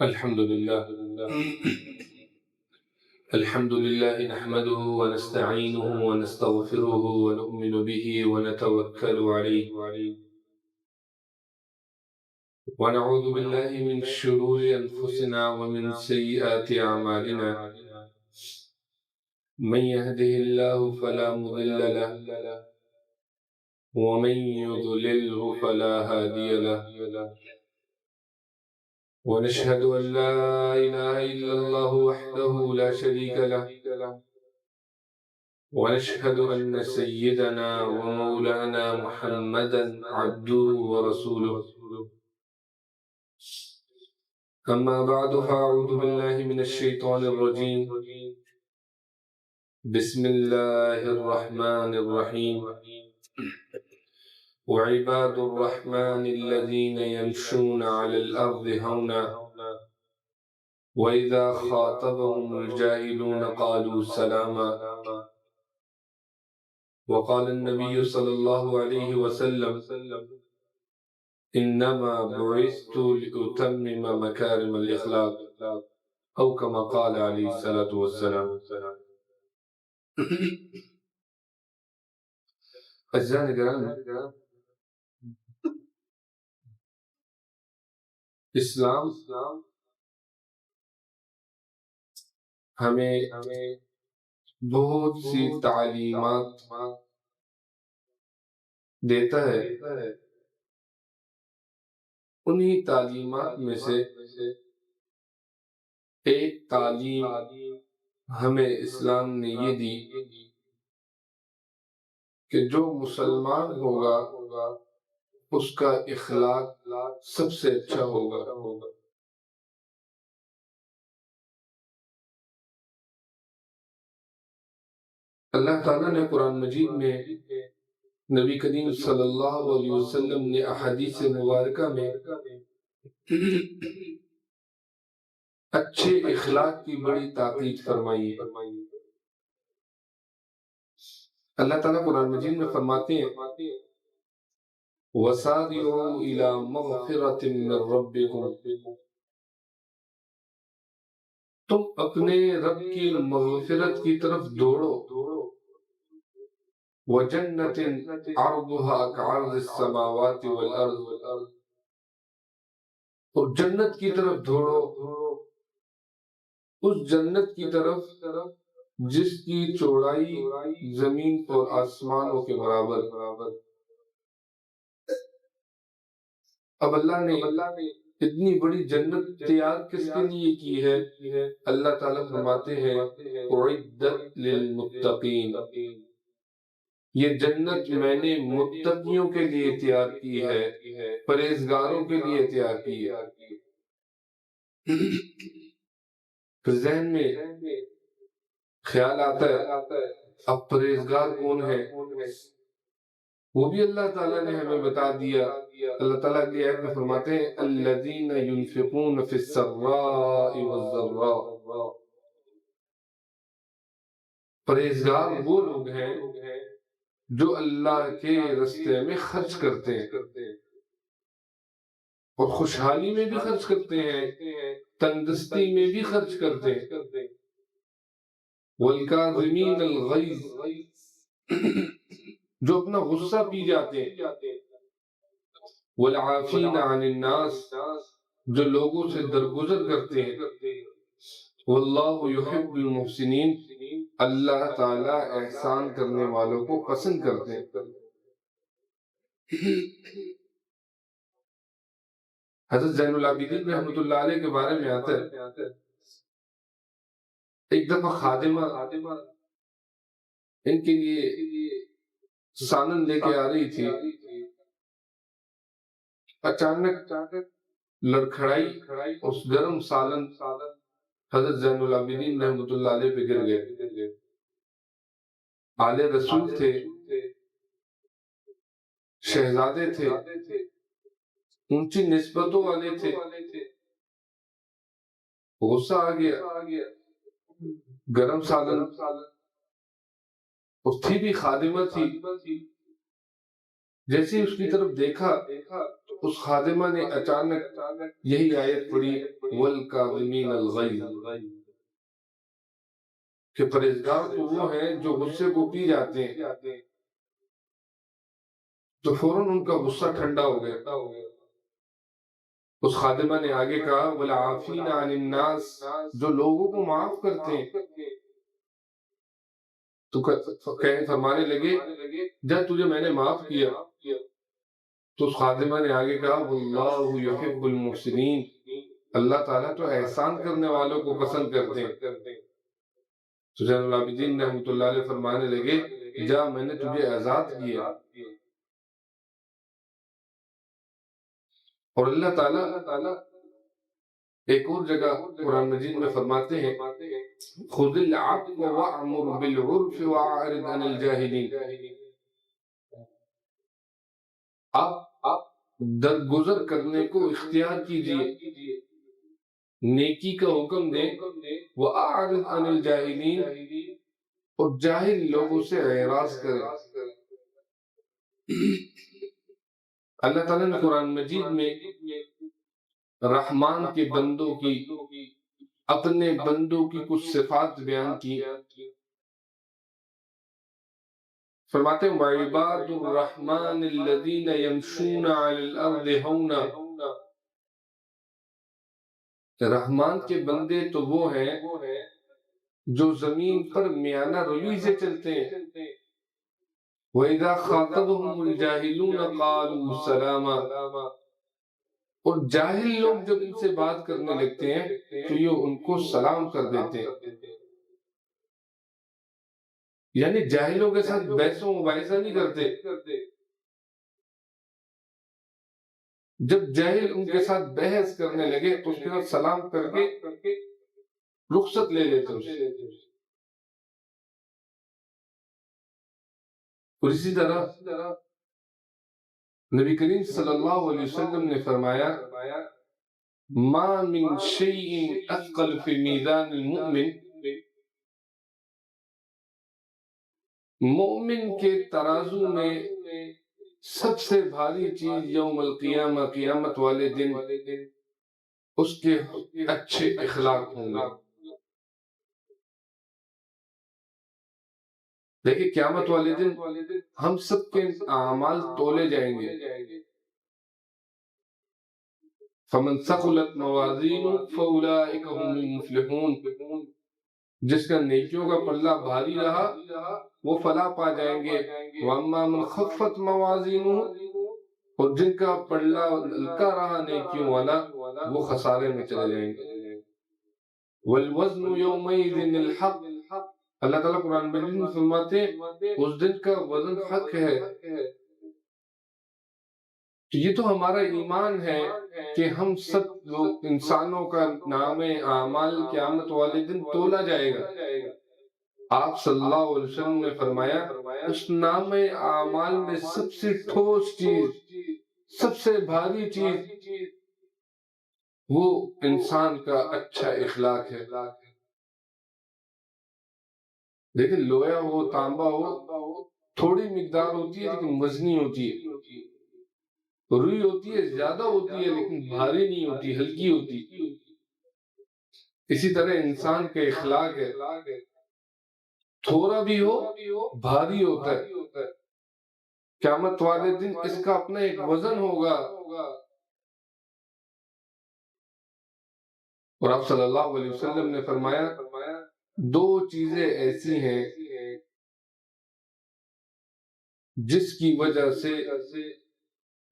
الحمد لله الحمد لله نحمده ونستعينه ونستغفره ونؤمن به ونتوكل عليه ونعوذ بالله من شرور أنفسنا ومن سيئات أعمالنا من يهده الله فلا مضل له ومن يضلله فلا هادي له ونشهد أن لا إله إلا الله وحده لا شريك له ونشهد أن سيدنا ومولانا محمدا عبده ورسوله أما بعد فأعوذ بالله من الشيطان الرجيم بسم الله الرحمن الرحيم وعباد الرحمن الذين يمشون على الأرض هونا وإذا خاطبهم الجاهلون قالوا سلاما وقال النبي صلى الله عليه وسلم إنما بعثت لأتمم مكارم الأخلاق أو كما قال عليه الصلاة والسلام. عزیزان گرامی، اسلام ہمیں بہت سی تعلیمات دیتا ہے. انہی تعلیمات میں سے ایک تعلیم ہمیں اسلام نے یہ دی کہ جو مسلمان ہوگا اس کا اخلاق سب سے اچھا ہوگا. اللہ تعالیٰ نے قرآن مجید میں نبی کریم صلی اللہ علیہ وسلم نے احادیث مبارکہ میں اچھے اخلاق کی بڑی تاکید فرمائی ہے. اللہ تعالیٰ قرآن مجید میں فرماتے ہیں وَسَارِعُوا إِلَى مَغْفِرَةٍ مِّن رَّبِّكُمْ، تم اپنے رب کی مغفرت کی طرف دوڑو. وَجَنَّةٍ عَرْضُهَا كَعَرْضِ السَّمَاوَاتِ وَالْأَرْضِ، اور جنت کی طرف دوڑو، اس جنت کی طرف جس کی چوڑائی زمین اور آسمانوں کے برابر. اب اللہ نے اتنی بڑی جنت تیار کس کے لیے کی ہے؟ اللہ تعالیٰ فرماتے ہیں اعدت للمتقین، یہ جنت میں نے متقیوں کے لیے تیار کی ہے، پرہیزگاروں کے لیے تیار کی ہے. پھر ذہن میں خیال آتا ہے اب پرہیزگار کون ہے؟ وہ بھی اللہ تعالیٰ نے ہمیں بتا دیا. اللہ تعالیٰ کی آیت میں فرماتے ہیں الذین ينفقون فی السراء والضراء، پرہیزگار وہ لوگ ہیں جو اللہ کے راستے میں خرچ کرتے ہیں، اور خوشحالی میں بھی خرچ کرتے ہیں، تندرستی میں بھی خرچ کرتے ہیں. والکاظمین الغیظ، جو اپنا غصہ پی جاتے ہیں. والعافین عن الناس، جو لوگوں سے درگزر کرتے ہیں. واللہ یحب المحسنین، اللہ تعالیٰ احسان کرنے والوں کو پسند کرتے ہیں. حضرت زین العابدین رحمۃ اللہ علیہ کے بارے میں آتا ہے ایک دفعہ خادمہ ان کے لیے سالن لے کے آ رہی تھی. اچانک لڑکھڑائی اس گرم سالن حضرت زین العابدین رحمۃ اللہ علیہ پہ گر گئے. آل رسول تھے، شہزادے تھے، اونچی نسبتوں والے تھے. غصہ آ گیا، گرم سالن، اس تھی بھی خادمہ تھی. جیسے اس کی طرف دیکھا تو اس خادمہ نے اچانک یہی آیت پڑھی والکاظمین الغیظ، کہ پرہیزگار تو وہ ہیں جو غصے کو پی جاتے ہیں. تو فوراً ان کا غصہ ٹھنڈا ہو گیا. اس خادمہ نے آگے کہا والعافین عن الناس، جو لوگوں کو معاف کرتے ہیں. تو فرمانے لگے جا تجھے میں نے معاف کیا. تو اس خادمہ نے آگے کہا واللہ یحب المحسنین، اللہ تعالیٰ تو احسان کرنے والوں کو پسند کرتے ہیں. تو زین العابدین رحمۃ اللہ علیہ فرمانے لگے جا میں نے تجھے آزاد کیا. اور اللہ تعالیٰ ایک اور جگہ قرآن مجید میں فرماتے ہیں خذ العفو وأمر بالعرف وأعرض عن الجاہلین، آپ درگزر کرنے کو اختیار کیجیے، نیکی کا حکم دیں، وأعرض عن الجاہلین، اور جاہل لوگوں سے اعراض کریں. اللہ تعالیٰ نے قرآن مجید میں رحمان کے بندوں کی، اپنے بندوں کی کچھ صفات بیان کی. فرماتے ہیں وعباد الرحمن الذین یمشون علی الارض ہونا، رحمان کے بندے تو وہ ہیں جو زمین پر میانہ روی سے چلتے ہیں. وَإِذَا خَاطَبَهُمُ الْجَاهِلُونَ قَالُوا سَلَامًا، اور جاہل لوگ جب ان سے بات کرنے لگتے ہیں تو یہ ان کو سلام کر دیتے ہیں. یعنی جاہلوں کے ساتھ بحث و مباحثہ نہیں کرتے. جب جاہل ان کے ساتھ بحث کرنے لگے تو اس کے ساتھ سلام کر کے رخصت لے لیتے ہیں. اور اسی طرح نبی کریم صلی اللہ علیہ وسلم نے فرمایا ما من شیء اثقل فی میزان المؤمن، مومن کے ترازو میں سب سے بھاری چیز یوم القیامہ، قیامت والے دن اس کے اچھے اخلاق ہوں گے. دیکھیں قیامت والے دن ہم سب کے اعمال تولے جائیں گے. فمن ثقلت موازینہ فاولئک هم المفلحون، جس کا نیکیوں کا پلہ بھاری رہا وہ فلاح پا جائیں گے. واما من خفت موازینہ، اور جن کا پلہ ہلکا رہا نیکیوں والا وہ خسارے میں چلے جائیں گے. والوزن یومئذ الحق، اللہ تعالیٰ قرآن مجید میں فرماتے ہیں اس دن کا وزن حق ہے. تو یہ تو ہمارا ایمان ہے کہ ہم سب لوگ انسانوں کا نام اعمال قیامت والے دن تولا جائے گا. آپ صلی اللہ علیہ وسلم نے فرمایا اس نام اعمال میں سب سے ٹھوس چیز، سب سے بھاری چیز وہ انسان کا اچھا اخلاق ہے. لیکن لویا ہو تانبا ہو تھوڑی مقدار ہوتی ہے لیکن وزنی ہوتی ہے. روئی ہوتی ہے زیادہ ہوتی ہے لیکن بھاری نہیں ہوتی، ہلکی ہوتی. اسی طرح انسان کے اخلاق ہے، تھوڑا بھی ہو بھاری ہوتا ہے. قیامت والے دن اس کا اپنا ایک وزن ہوگا. اور آپ صلی اللہ علیہ وسلم نے فرمایا دو چیزیں ایسی ہیں جس کی وجہ سے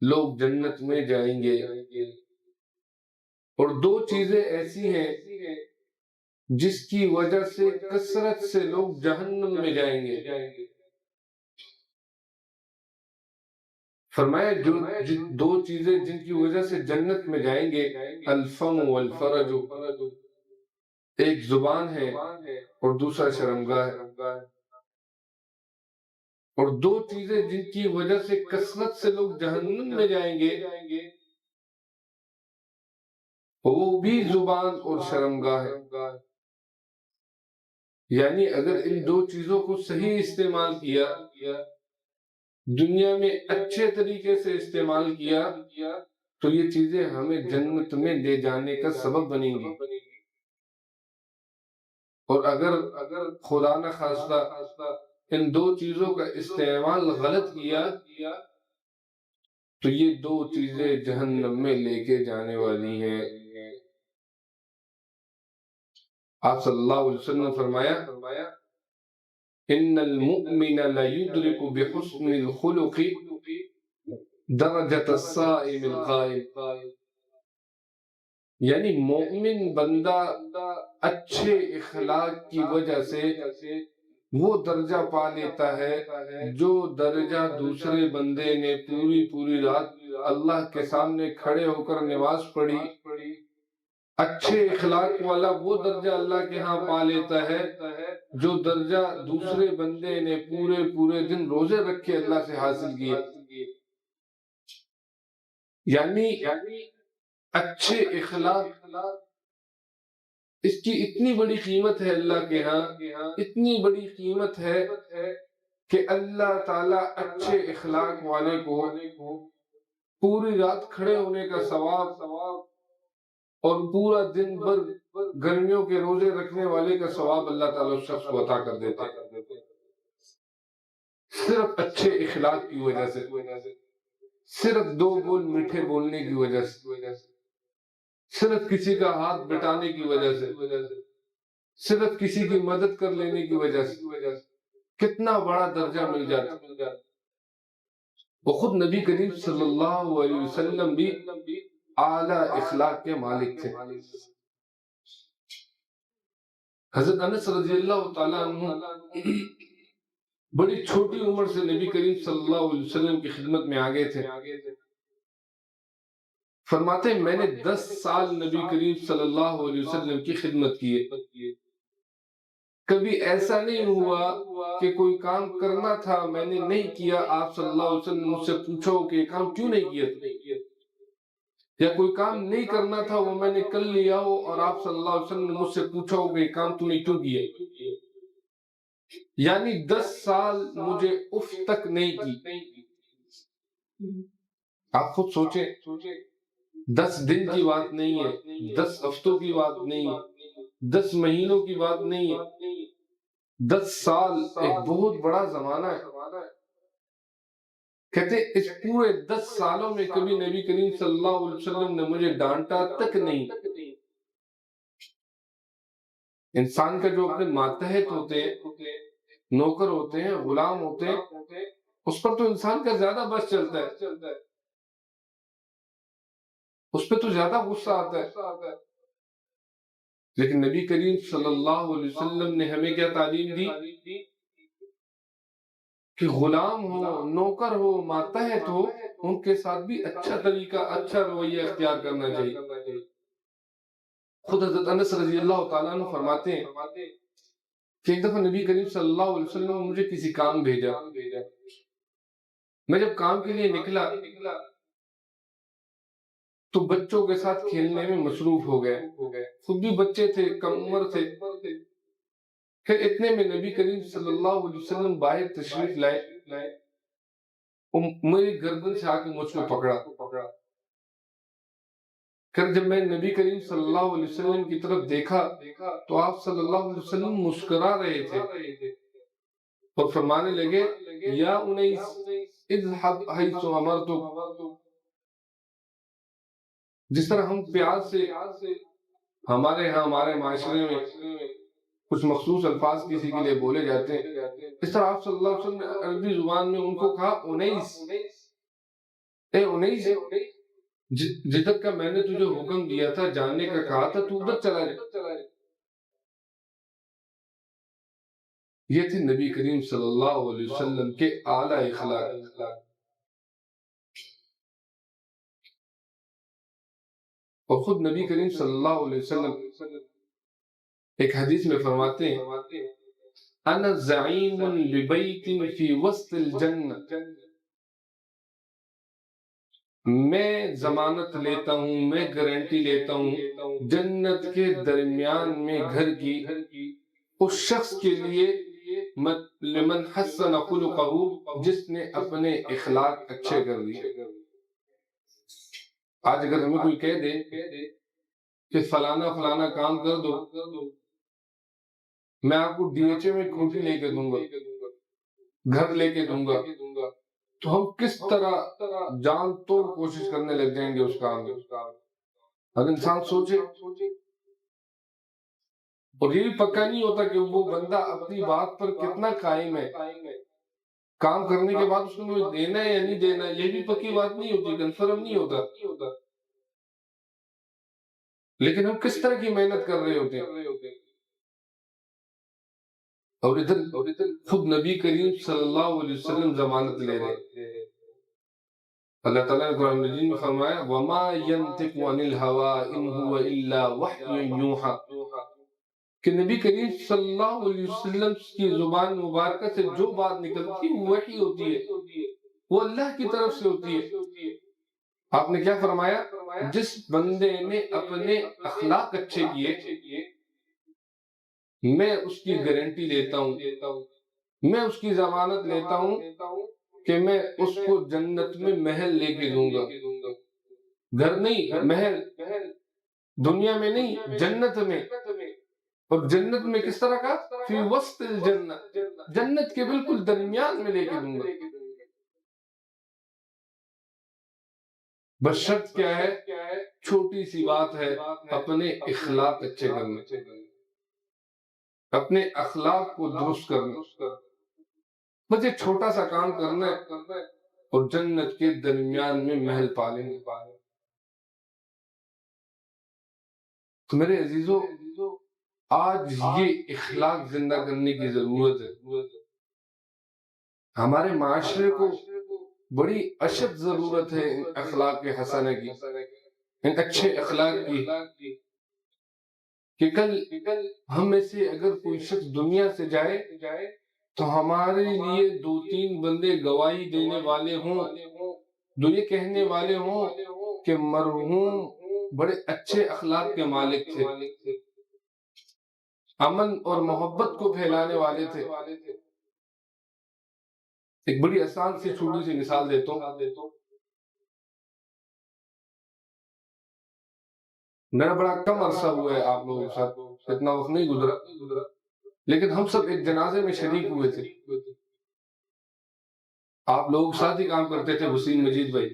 لوگ جنت میں جائیں گے، اور دو چیزیں ایسی ہیں جس کی وجہ سے کثرت سے لوگ جہنم میں جائیں گے. فرمایا جو دو چیزیں جن کی وجہ سے جنت میں جائیں گے الفم والفرج، ایک زبان ہے اور دوسرا شرمگاہ ہے. اور دو چیزیں جن کی وجہ سے کثرت سے لوگ جہنم میں جائیں گے وہ بھی زبان اور شرمگاہ ہے. یعنی اگر ان دو چیزوں کو صحیح استعمال کیا، دنیا میں اچھے طریقے سے استعمال کیا، تو یہ چیزیں ہمیں جنت میں لے جانے کا سبب بنیں گی، اور اگر خدا نہ خواستہ ان دو چیزوں کا استعمال غلط کیا تو یہ دو چیزیں جہنم میں لے کے جانے والی ہیں۔ آپ صلی اللہ علیہ وسلم نے فرمایا ان المؤمن لیدرک بحسن الخلق درجۃ الصائم القائم، یعنی مومن بندہ اچھے اخلاق کی وجہ سے وہ درجہ پا لیتا ہے جو درجہ دوسرے بندے نے پوری رات اللہ کے سامنے کھڑے ہو کر نماز پڑھی، اچھے اخلاق والا وہ درجہ اللہ کے ہاں پا لیتا ہے جو درجہ دوسرے بندے نے پورے دن روزے رکھ کے اللہ سے حاصل کیے۔ یعنی اچھے اخلاق، اس کی اتنی بڑی قیمت ہے اللہ کے ہاں، اتنی بڑی قیمت ہے کہ اللہ تعالیٰ اچھے اخلاق والے کو پوری رات کھڑے ہونے کا ثواب اور پورا دن بھر گرمیوں کے روزے رکھنے والے کا ثواب اللہ تعالیٰ اس شخص کو عطا کر دیتا ہے، صرف اچھے اخلاق کی وجہ سے، صرف دو بول میٹھے بولنے کی وجہ سے، صرف کسی کا ہاتھ بٹانے کی وجہ سے، صرف کسی کی مدد کر لینے کی وجہ سے کتنا بڑا درجہ مل جاتا۔ وہ خود نبی کریم صلی اللہ علیہ وسلم بھی اعلیٰ اخلاق کے مالک تھے۔ حضرت انس رضی اللہ تعالیٰ عنہ بڑی چھوٹی عمر سے نبی کریم صلی اللہ علیہ وسلم کی خدمت میں آگے تھے۔ فرماتے ہیں میں نے 10 سال نبی کریم صلی اللہ علیہ وسلم کی خدمت کی ہے، کبھی ایسا نہیں ہوا کہ کوئی کام کرنا تھا میں نے نہیں کیا، آپ صلی اللہ علیہ وسلم مجھ سے پوچھو کہ یہ کام کیوں نہیں کیا، یا کوئی کام نہیں کرنا تھا وہ میں نے کر لیا ہو اور آپ صلی اللہ علیہ وسلم نے مجھ سے پوچھا ہو کہ یہ کام تو نے کیوں کیا۔ یعنی 10 سال مجھے اف تک نہیں کی۔ آپ خود سوچیں، 10 دن کی بات نہیں ہے، 10 ہفتوں کی بات نہیں ہے، 10 مہینوں کی بات نہیں ہے، 10 سال ایک بہت بڑا زمانہ ہے۔ کہتے ہیں اس پورے 10 سالوں میں کبھی نبی کریم صلی اللہ علیہ وسلم نے مجھے ڈانٹا تک نہیں۔ انسان کا جو اپنے ماتحت ہوتے ہیں، نوکر ہوتے ہیں، غلام ہوتے ہیں، اس پر تو انسان کا زیادہ بس چلتا ہے، اس پہ تو زیادہ غصہ آتا ہے، لیکن نبی کریم صلی اللہ علیہ وسلم نے ہمیں کیا تعلیم دی کہ غلام ہو، نوکر ہو، ماتحت ہو، ان کے ساتھ بھی اچھا طریقہ، اچھا رویہ اختیار کرنا چاہیے۔ خود حضرت انس رضی اللہ تعالیٰ عنہ فرماتے ہیں کہ ایک دفعہ نبی کریم صلی اللہ علیہ وسلم نے مجھے کسی کام بھیجا، میں جب کام کے لیے نکلا تو بچوں کے ساتھ کھیلنے میں مصروف ہو گئے، خود بھی بچے تھے، کم عمر تھے۔ پھر اتنے میں نبی کریم صلی اللہ علیہ وسلم باہر تشریف لائے، میری گردن سے آ کے مجھ کو پکڑا۔ پھر جب میں نبی کریم صلی اللہ علیہ وسلم کی طرف دیکھا تو آپ صلی اللہ علیہ وسلم مسکرا رہے تھے اور فرمانے لگے یا انیس اذهب حیث امرتک۔ جس طرح ہم پیار سے ہمارے معاشرے میں کچھ مخصوص الفاظ کسی کے لیے بولے جاتے ہیں، اس طرح آپ صلی اللہ علیہ وسلم نے عربی زبان میں ان کو کہا انیس، اے انیس، جدھر کا میں نے تجھے حکم دیا تھا جاننے کا کہا تھا تو ادھر چلا جائے۔ یہ تھے نبی کریم صلی اللہ علیہ وسلم کے اعلیٰ اخلاق۔ اور خود نبی کریم صلی اللہ علیہ وسلم ایک حدیث میں فرماتے ہیں انا زعیم لبیت فی وسط الجنہ، میں ضمانت لیتا ہوں، میں گارنٹی لیتا ہوں جنت کے درمیان میں گھر کی اس شخص کے لیے لمن حسن خلقہ، جس نے اپنے اخلاق اچھے کر دیے۔ آج اگر ہمیں کوئی کہہ دے کہ فلانا فلانا کام کر دو، میں آپ کو ڈی ایچ اے میں کھوٹی لے کے دوں گا، گھر لے کے دوں گا، تو ہم کس طرح جان توڑ کوشش کرنے لگ جائیں گے اس کام میں۔ اگر انسان سوچے، اور یہ بھی پکا نہیں ہوتا کہ وہ بندہ اپنی بات پر کتنا قائم ہے، کام کرنے کے بعد اس کو مجھے دینا ہے یا نہیں دینا ہے، یہ بھی پکی بات نہیں ہوتی، کنفرم نہیں ہوتا۔ لیکن ہم کس طرح کی محنت کر رہے ہوتے ہیں، اور ادھر خود نبی کریم صلی اللہ علیہ وسلم ضمانت لے رہے ہیں۔ اللہ تعالیٰ نے قرآن مجید میں فرمایا وَمَا يَنْتِقُ عَنِ الْهَوَىٰ إِنْ هُوَ إِلَّا وَحْيٌ يُوحَىٰ، کہ نبی کریم صلی اللہ علیہ وسلم کی زبان مبارکہ سے جو بات نکلتی ہے وحی ہوتی ہے، وہ اللہ کی طرف سے ہوتی ہے۔ آپ نے کیا فرمایا؟ جس بندے نے اپنے اخلاق اچھے کیے، میں اس کی گارنٹی لیتا ہوں، میں اس کی ضمانت لیتا ہوں کہ میں اس کو جنت میں محل لے کے دوں گا، گھر نہیں، محل، دنیا میں نہیں، جنت میں۔ اور جنت میں کس طرح کا؟ فی وسط الجنہ، جنت کے بالکل درمیان میں لے کے دوں گا۔ بس شرط کیا ہے؟ چھوٹی سی بات ہے، اپنے اخلاق اچھے کرنے، اپنے اخلاق کو درست کرنا، بس یہ چھوٹا سا کام کرنا ہے اور جنت کے درمیان میں محل پالیں گے۔ تو میرے عزیزو، آج یہ اخلاق زندہ کرنے کی ضرورت ہے۔ ہمارے معاشرے کو بڑی اشد ضرورت ہے ان اخلاق حسنہ کی، ان اچھے اخلاق کی، کہ کل ہم میں سے اگر کوئی شخص دنیا سے جائے تو ہمارے لیے 2-3 بندے گواہی دینے والے ہوں، جو یہ کہنے والے ہوں کہ مرحوم بڑے اچھے اخلاق کے مالک تھے، امن اور محبت کو پھیلانے والے تھے۔ ایک بڑی آسان سی چھوٹی سی مثال دیتا ہوں۔ میرا بڑا کم عرصہ ہوا ہے آپ لوگوں کے ساتھ، اتنا وقت نہیں گزرا، لیکن ہم سب ایک جنازے میں شریک ہوئے تھے۔ آپ لوگ ساتھ ہی کام کرتے تھے، وسیم مجید بھائی،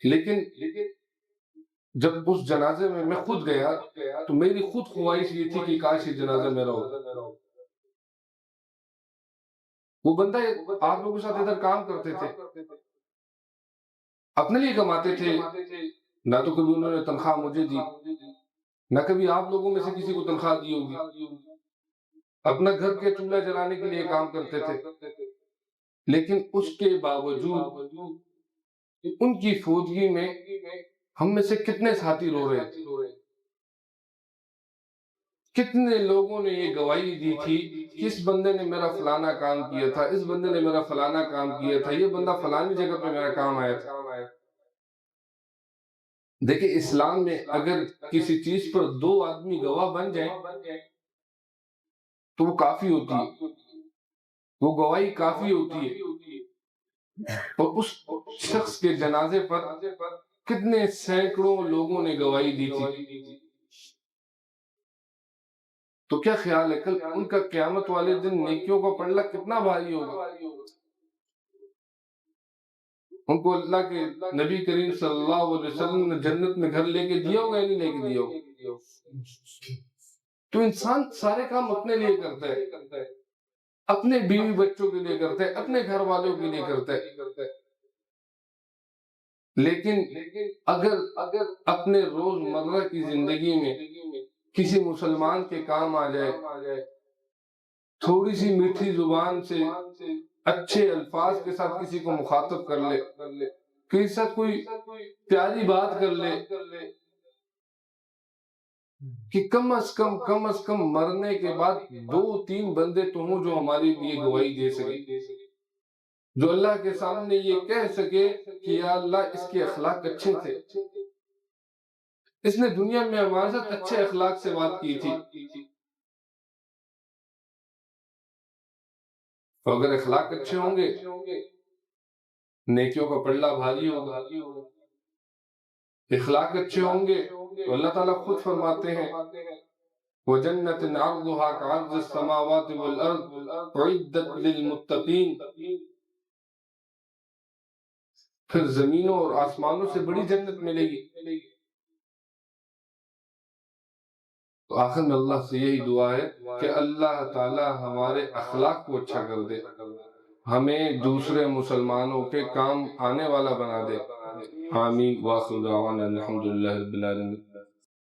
لیکن جب اس جنازے میں میں خود گیا تو میری خود خواہش یہ تھی کہ کاش یہ جنازہ میرا ہو۔ وہ بندہ آپ لوگوں کے ساتھ ادھر کام کرتے تھے، اپنے لیے کماتے تھے، نہ تو کبھی انہوں نے تنخواہ مجھے دی، نہ کبھی آپ لوگوں میں سے کسی کو تنخواہ دی ہوگی، اپنا گھر کے چولہا جلانے کے لیے کام کرتے تھے، لیکن اس کے باوجود ان کی فوجی میں ہم میں سے کتنے ساتھی رو رہے تھے، کتنے لوگوں نے یہ گواہی دی تھی کہ اس بندے نے میرا فلانا کام کیا تھا، اس بندے نے میرا فلانا کام کیا تھا، یہ بندہ فلانی جگہ پہ میرا کام آیا تھا۔ دیکھیں اسلام میں اگر کسی چیز پر 2 آدمی گواہ بن جائیں تو وہ کافی ہوتی ہے، وہ گواہی کافی ہوتی ہے۔ اور اس شخص کے جنازے پر کتنے سینکڑوں لوگوں نے گواہی دی تھی۔ تو کیا خیال ہے کل ان کا قیامت والے دن نیکیوں کا پلڑا کتنا بھاری ہوگا؟ ان کو اللہ کے نبی کریم صلی اللہ علیہ وسلم نے جنت میں گھر لے کے دیا ہوگا یا نہیں لے کے دیا ہوگا؟ تو انسان سارے کام اپنے لیے کرتا ہے، اپنے بیوی بچوں کے لیے کرتا ہے، اپنے گھر والوں کے لیے کرتا ہے، لیکن اگر اپنے روزمرہ کی زندگی میں کسی مسلمان کے کام آ جائے، تھوڑی سی میٹھی زبان سے اچھے الفاظ کے ساتھ کسی کو مخاطب کر لے، کسی ساتھ کوئی پیاری بات کر لے، کہ کم از کم مرنے کے بعد 2-3 بندے تو ہوں جو ہماری لیے گواہی دے سکے، جو اللہ کے سامنے یہ کہہ سکے کہ یا اللہ اس کے اخلاق اچھے تھے، اس نے دنیا میں ہمارے ساتھ اچھے اخلاق سے بات کی تھی۔ تو اگر اخلاق اچھے ہوں گے، نیکیوں کا پلڑا بھاری ہوگا، اخلاق اچھے ہوں گے تو اللہ تعالیٰ خود فرماتے ہیں وَجَنَّةٍ عَرْضُهَا كَعَرْضِ السَّمَاوَاتِ وَالْأَرْضِ أُعِدَّتْ لِلْمُتَّقِينَ، پھر زمینوں اور آسمانوں سے بڑی جنت ملے گی۔ تو آخر میں اللہ سے یہی دعا ہے کہ اللہ تعالیٰ ہمارے اخلاق کو اچھا کر دے، ہمیں دوسرے مسلمانوں کے کام آنے والا بنا دے۔ آمین۔ وآخر دعوانا الحمدللہ رب العالمین۔